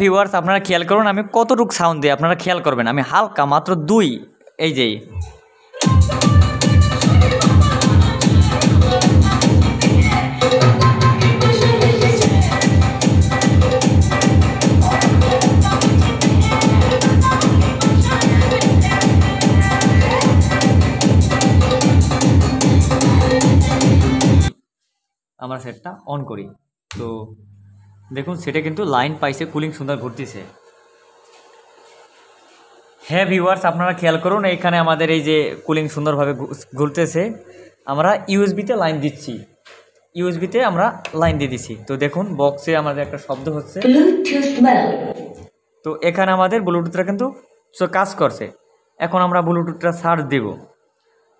Viewers আপনারা খেয়াল করুন আমি কতটুকু সাউন্ড দিই, আপনারা খেয়াল করবেন। আমি হালকা মাত্র 2 এই যে আমরা সেটটা অন করি, তো দেখুন সেটা কিন্তু লাইন পাইছে, কুলিং সুন্দর ঘুরতেছে। হ্যাঁ ভিউয়ার্স আপনারা খেয়াল করুন এখানে আমাদের এই যে কুলিং সুন্দরভাবে ঘুরতেছে। আমরা ইউএসবিতে লাইন দিচ্ছি, ইউএসবিতে আমরা লাইন দিয়ে দিচ্ছি। তো দেখুন বক্সে আমাদের একটা শব্দ হচ্ছে, তো এখানে আমাদের ব্লুটুথটা কিন্তু কাজ করছে। এখন আমরা ব্লুটুথটা সার্চ দেব।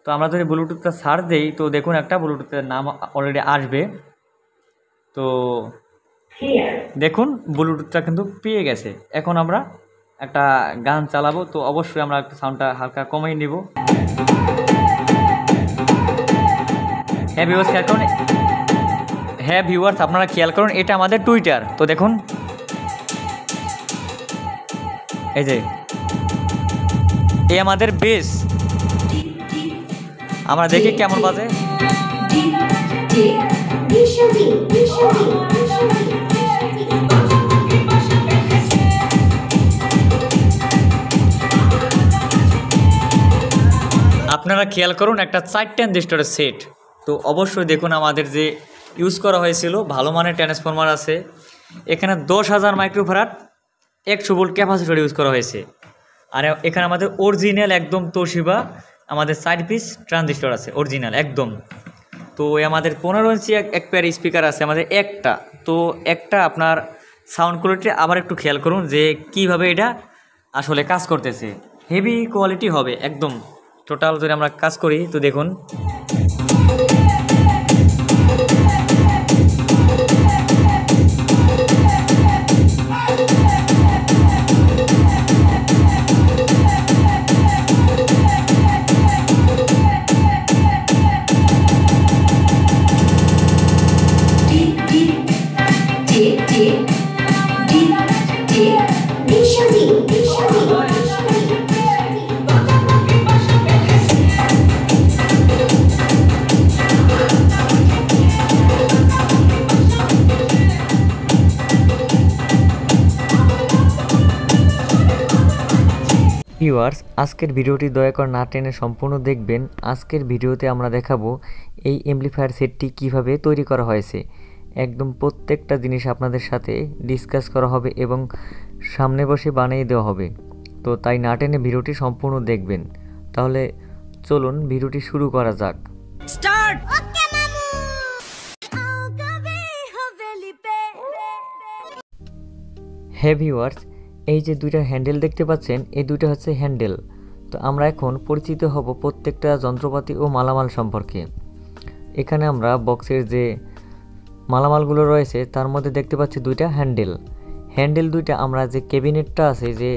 তো আমরা যদি ব্লুটুথটা সার্চ দেই তো দেখুন একটা ব্লুটুথের নাম অলরেডি আসবে। তো দেখুন ব্লুটুথটা কিন্তু পেয়ে গেছে। এখন আমরা একটা গান চালাবো, তো অবশ্যই আমরা একটু সাউন্ডটা হালকা কমিয়ে নিব। হ্যাঁ ভিউয়ার্স খেয়াল করুন, হ্যাঁ ভিউয়ার্স আপনারা খেয়াল করুন এটা আমাদের টুইটার। তো দেখুন এই যে এই আমাদের বেস, আমরা দেখি কেমন বাজে। আপনারা খেয়াল করুন একটা 4 ট্রানজিস্টরের সেট। তো অবশ্যই দেখুন আমাদের যে ইউজ করা হয়েছিল ভালো মানের ট্রান্সফরমার আছে, এখানে 10,000 মাইক্রোফ্যারাড 100 ভোল্ট ক্যাপাসিটর ইউজ করা হয়েছে। আর এখানে আমাদের অরিজিনাল একদম তোশিবা আমাদের 4 পিস ট্রানজিস্টর আছে অরিজিনাল একদম। তো আমাদের 15 ইঞ্চি এক পেয়ার স্পিকার আছে আমাদের একটা। তো একটা আপনার সাউন্ড কোয়ালিটি আবার একটু খেয়াল করুন যে কিভাবে এটা আসলে কাজ করতেছে, হেভি কোয়ালিটি হবে একদম। টোটাল যদি আমরা কাজ করি তো দেখুন ভিউয়ার্স আজকের ভিডিওটি দয়া করে না টেনে সম্পূর্ণ দেখবেন। আজকের ভিডিওতে আমরা দেখাবো এই অ্যাম্পলিফায়ার সেটটি কিভাবে তৈরি করা হয়েছে। একদম প্রত্যেকটা জিনিস আপনাদের সাথে ডিসকাস করা হবে এবং সামনে বসে বানিয়ে দেওয়া হবে। তো তাই না টেনে ভিডিওটি সম্পূর্ণ দেখবেন। তাহলে চলুন ভিডিওটি শুরু করা যাক। স্টার্ট। হ্যাঁ ভিউয়ার্স এই যে দুইটা হ্যান্ডেল দেখতে পাচ্ছেন এই দুইটা হচ্ছে হ্যান্ডেল। তো আমরা এখন পরিচিত হব প্রত্যেকটা যন্ত্রপাতি ও মালামাল সম্পর্কে। এখানে আমরা বক্সের যে মালামালগুলো রয়েছে তার মধ্যে দেখতে পাচ্ছি দুইটা হ্যান্ডেল। হ্যান্ডেল দুইটা আমরা যে ক্যাবিনেটটা আছে যে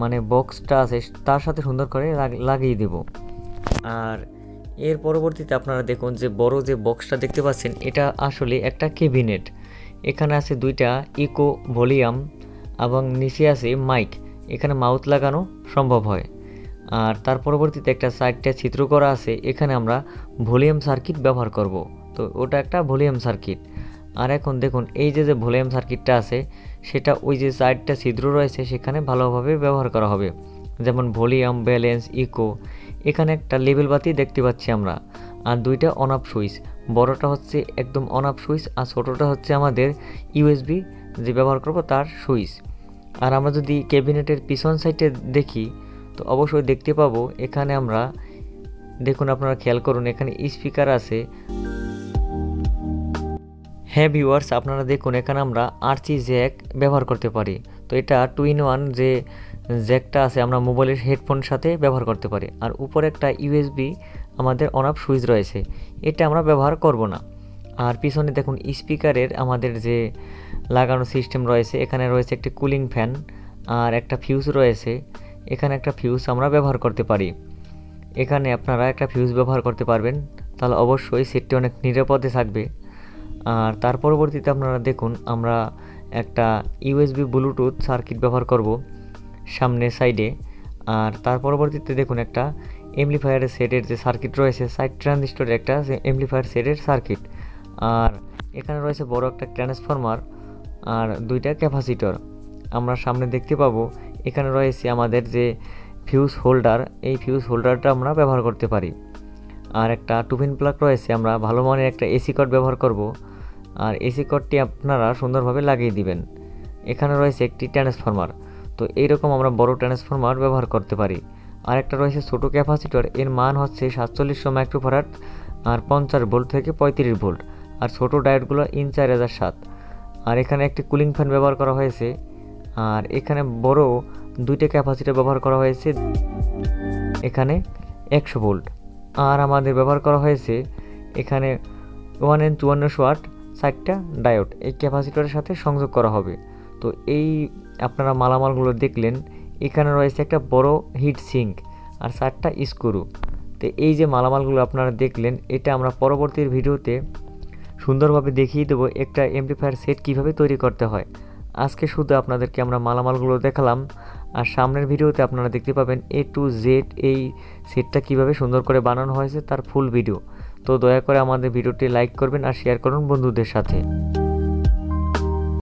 মানে বক্সটা আছে তার সাথে সুন্দর করে লাগিয়ে দেব। আর এর পরবর্তীতে আপনারা দেখুন যে বড় যে বক্সটা দেখতে পাচ্ছেন এটা আসলে একটা ক্যাবিনেট। এখানে আছে দুইটা ইকো ভলিউম এবং নিচে আছে মাইক, এখানে মাউথ লাগানো সম্ভব হয়। আর তার পরবর্তীতে একটা 4টা ছিদ্র করা আছে, এখানে আমরা ভলিউম সার্কিট ব্যবহার করব। তো ওটা একটা ভলিউম সার্কিট। আর এখন দেখুন এই যে ভলিউম সার্কিটটা আছে সেটা ওই যে 4টা ছিদ্র রয়েছে সেখানে ভালোভাবে ব্যবহার করা হবে, যেমন ভলিউম, ব্যালেন্স, ইকো। এখানে একটা লেবেল বাতি দেখতে পাচ্ছি আমরা, আর দুইটা অন অফ সুইচ। বড়টা হচ্ছে একদম অন অফ সুইচ আর ছোটোটা হচ্ছে আমাদের ইউএসবি যে ব্যবহার করব তার সুইচ। আর আমরা যদি ক্যাবিনেটের পিছন সাইডে দেখি তো অবশ্যই দেখতে পাবো এখানে আমরা দেখুন আপনারা খেয়াল করুন এখানে স্পিকার আছে। হ্যাঁ ভিউয়ার্স আপনারা দেখুন এখানে আমরা আরসি জ্যাক ব্যবহার করতে পারি। তো এটা 2-in-1 যে জ্যাকটা আছে আমরা মোবাইলের হেডফোনের সাথে ব্যবহার করতে পারি। আর উপরে একটা ইউএসবি আমাদের অন অফ সুইচ রয়েছে, এটা আমরা ব্যবহার করব না। আর পিছনে দেখুন স্পিকারের আমাদের যে লাগানো সিস্টেম রয়েছে, এখানে রয়েছে একটি কুলিং ফ্যান আর একটা ফিউজ রয়েছে। এখানে একটা ফিউজ আমরা ব্যবহার করতে পারি, এখানে আপনারা একটা ফিউজ ব্যবহার করতে পারবেন, তাহলে অবশ্যই সেটটি অনেক নিরাপদে থাকবে। আর তার পরবর্তীতে আপনারা দেখুন আমরা একটা ইউএসবি ব্লুটুথ সার্কিট ব্যবহার করব সামনে সাইডে। আর তার পরবর্তীতে দেখুন একটা অ্যাম্পলিফায়ারের সেটের যে সার্কিট রয়েছে, সাইড ট্রানজিস্টরের একটা অ্যাম্পলিফায়ার সেটের সার্কিট। আর এখানে রয়েছে বড় একটা ট্রান্সফরমার আর দুইটা ক্যাপাসিটর। আমরা সামনে দেখতে পাবো এখানে রয়েছে আমাদের যে ফিউজ হোল্ডার, এই ফিউজ হোল্ডারটা আমরা ব্যবহার করতে পারি। আর একটা 2 পিন প্লাগ রয়েছে, আমরা ভালো মানের একটা এসি কর্ড ব্যবহার করব। আর এসি কর্ডটি আপনারা সুন্দরভাবে লাগিয়ে দিবেন। এখানে রয়েছে একটি ট্রান্সফরমার, তো এইরকম আমরা বড় ট্রান্সফরমার ব্যবহার করতে পারি। আর একটা রয়েছে ছোট ক্যাপাসিটর, এর মান হচ্ছে 4700 মাইক্রোফ্যারাড আর 50 ভোল্ট থেকে 35 ভোল্ট। আর ছোট ডায়োডগুলো ইন 4007। আর এখানে একটি কুলিং ফ্যান ব্যবহার করা হয়েছে। আর এখানে বড় দুইটা ক্যাপাসিটর ব্যবহার করা হয়েছে, এখানে 100 ভোল্ট। আর আমাদের ব্যবহার করা হয়েছে এখানে 1N5200 ওয়াট 4টা ডায়োড এই ক্যাপাসিটরের সাথে সংযোগ করা হবে। তো এই আপনারা মালামালগুলো দেখলেন, এখানে রয়েছে একটা বড় হিট সিঙ্ক আর 4টা স্ক্রু। তো এই যে মালামালগুলো আপনারা দেখলেন, এটা আমরা পরবর্তী ভিডিওতে সুন্দরভাবে দেখিয়ে দেবো একটা অ্যাম্পলিফায়ার সেট কিভাবে তৈরি করতে হয়। আজকে শুধু আপনাদেরকে আমরা মালামালগুলো দেখালাম, আর সামনের ভিডিওতে আপনারা দেখতে পাবেন A to Z এই সেটটা কিভাবে সুন্দর করে বানানো হয়েছে তার ফুল ভিডিও। তো দয়া করে আমাদের ভিডিওটি লাইক করবেন আর শেয়ার করুন বন্ধুদের সাথে।